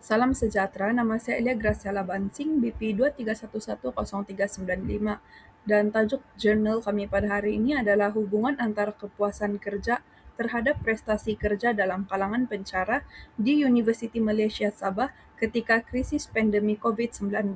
Salam sejahtera, nama saya Elia Graciela Bansing, BP 2311035, dan tajuk jurnal kami pada hari ini adalah hubungan antara kepuasan kerja terhadap prestasi kerja dalam kalangan pencara di Universiti Malaysia Sabah ketika krisis pandemi COVID-19.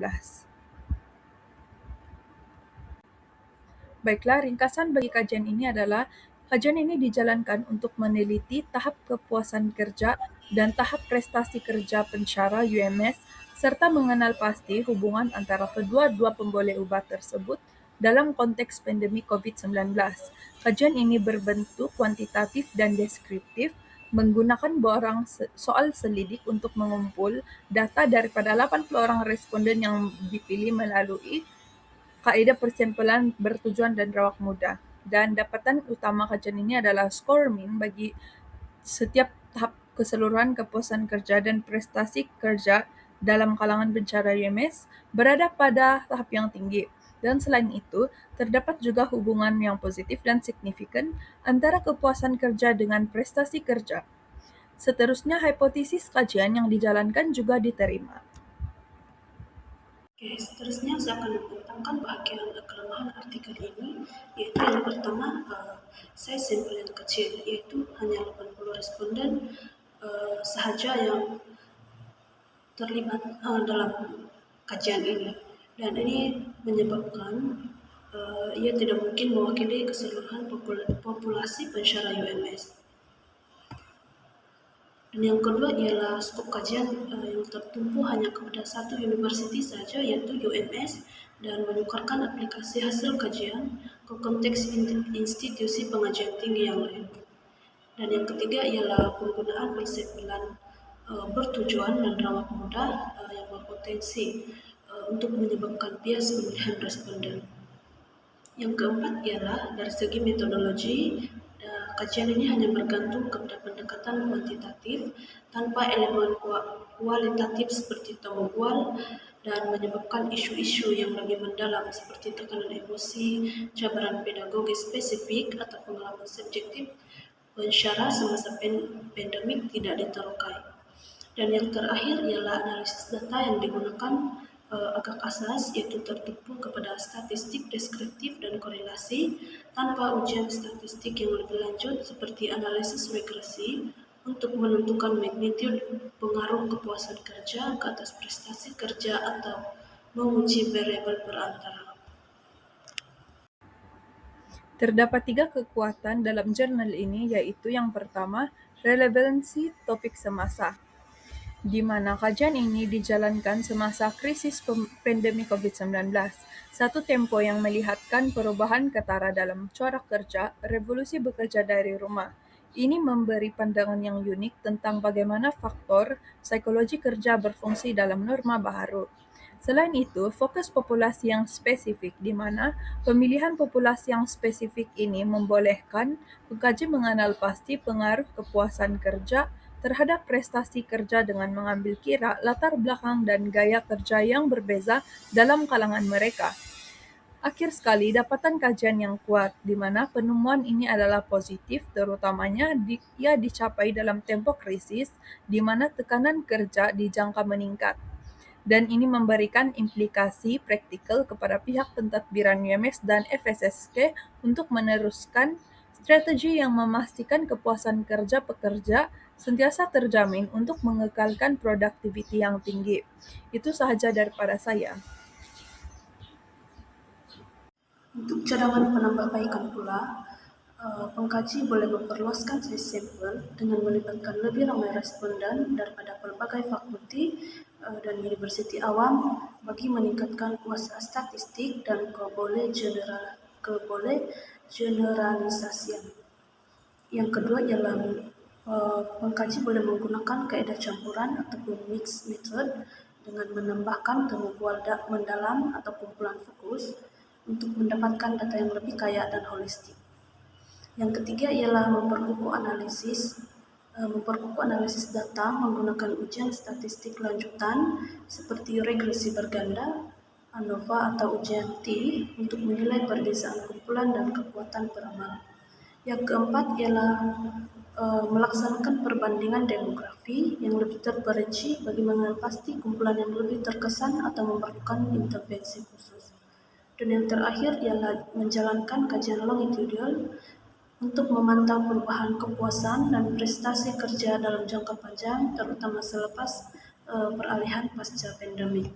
Baiklah, ringkasan bagi kajian ini adalah kajian ini dijalankan untuk meneliti tahap kepuasan kerja dan tahap prestasi kerja pencara UMS serta mengenal pasti hubungan antara kedua-dua pemboleh ubat tersebut dalam konteks pandemi COVID-19. Kajian ini berbentuk kuantitatif dan deskriptif menggunakan borang soal selidik untuk mengumpul data daripada 80 orang responden yang dipilih melalui kaedah persampalan bertujuan dan rawak mudah. Dan dapatan utama kajian ini adalah skor min bagi setiap tahap keseluruhan kepuasan kerja dan prestasi kerja dalam kalangan pencara UMS berada pada tahap yang tinggi. Dan selain itu, terdapat juga hubungan yang positif dan signifikan antara kepuasan kerja dengan prestasi kerja. Seterusnya, hipotesis kajian yang dijalankan juga diterima. Oke, seterusnya saya akan membentangkan bahagian kelemahan artikel ini, yaitu yang pertama, saya sampel yang kecil, yaitu hanya 80 responden sahaja yang terlibat dalam kajian ini, dan ini menyebabkan ia tidak mungkin mewakili keseluruhan populasi pensyarah UMS. Dan yang kedua ialah skop kajian yang tertumpu hanya kepada satu universiti saja, yaitu UMS, dan menukarkan aplikasi hasil kajian ke konteks institusi pengajian tinggi yang lain. Dan yang ketiga ialah penggunaan persampalan bertujuan dan rawat mudah yang berpotensi untuk menyebabkan bias pemilihan responden. Yang keempat ialah dari segi metodologi, kajian ini hanya bergantung kepada pendekatan kuantitatif tanpa elemen kualitatif seperti temu bual, dan menyebabkan isu-isu yang lebih mendalam seperti tekanan emosi, cabaran pedagogi spesifik atau pengalaman subjektif pensyarah semasa pandemik tidak diterokai. Dan yang terakhir ialah analisis data yang digunakan agak asas, yaitu tertumpu kepada statistik deskriptif dan korelasi tanpa ujian statistik yang lebih lanjut seperti analisis regresi untuk menentukan magnitude pengaruh kepuasan kerja ke atas prestasi kerja atau menguji variabel perantara. Terdapat 3 kekuatan dalam jurnal ini, yaitu yang pertama, relevansi topik semasa, di mana kajian ini dijalankan semasa krisis pandemi COVID-19, satu tempo yang melihatkan perubahan ketara dalam corak kerja, revolusi bekerja dari rumah. Ini memberi pandangan yang unik tentang bagaimana faktor psikologi kerja berfungsi dalam norma baharu. Selain itu, fokus populasi yang spesifik, di mana pemilihan populasi yang spesifik ini membolehkan pengkaji mengenal pasti pengaruh kepuasan kerja terhadap prestasi kerja dengan mengambil kira latar belakang dan gaya kerja yang berbeza dalam kalangan mereka. Akhir sekali, dapatan kajian yang kuat, di mana penemuan ini adalah positif, terutamanya ia dicapai dalam tempo krisis, di mana tekanan kerja dijangka meningkat. Dan ini memberikan implikasi praktikal kepada pihak pentadbiran UMS dan FSSK untuk meneruskan strategi yang memastikan kepuasan kerja pekerja sentiasa terjamin untuk mengekalkan produktiviti yang tinggi. Itu sahaja daripada saya. Untuk cadangan penambahbaikan pula, pengkaji boleh memperluaskan size sampel dengan melibatkan lebih ramai responden daripada pelbagai fakulti dan universiti awam bagi meningkatkan kuasa statistik dan keboleh generalisasian. Yang kedua ialah pengkaji boleh menggunakan kaedah campuran ataupun mixed method dengan menambahkan temu bual mendalam atau kumpulan fokus untuk mendapatkan data yang lebih kaya dan holistik. Yang ketiga ialah memperkukuh analisis data menggunakan ujian statistik lanjutan seperti regresi berganda, ANOVA atau ujian T untuk menilai perbezaan kumpulan dan kekuatan peramal. Yang keempat ialah melaksanakan perbandingan demografi yang lebih terperinci bagi mengenal pasti kumpulan yang lebih terkesan atau memerlukan intervensi khusus. Dan yang terakhir ialah menjalankan kajian longitudinal untuk memantau perubahan kepuasan dan prestasi kerja dalam jangka panjang, terutama selepas peralihan pasca pandemi.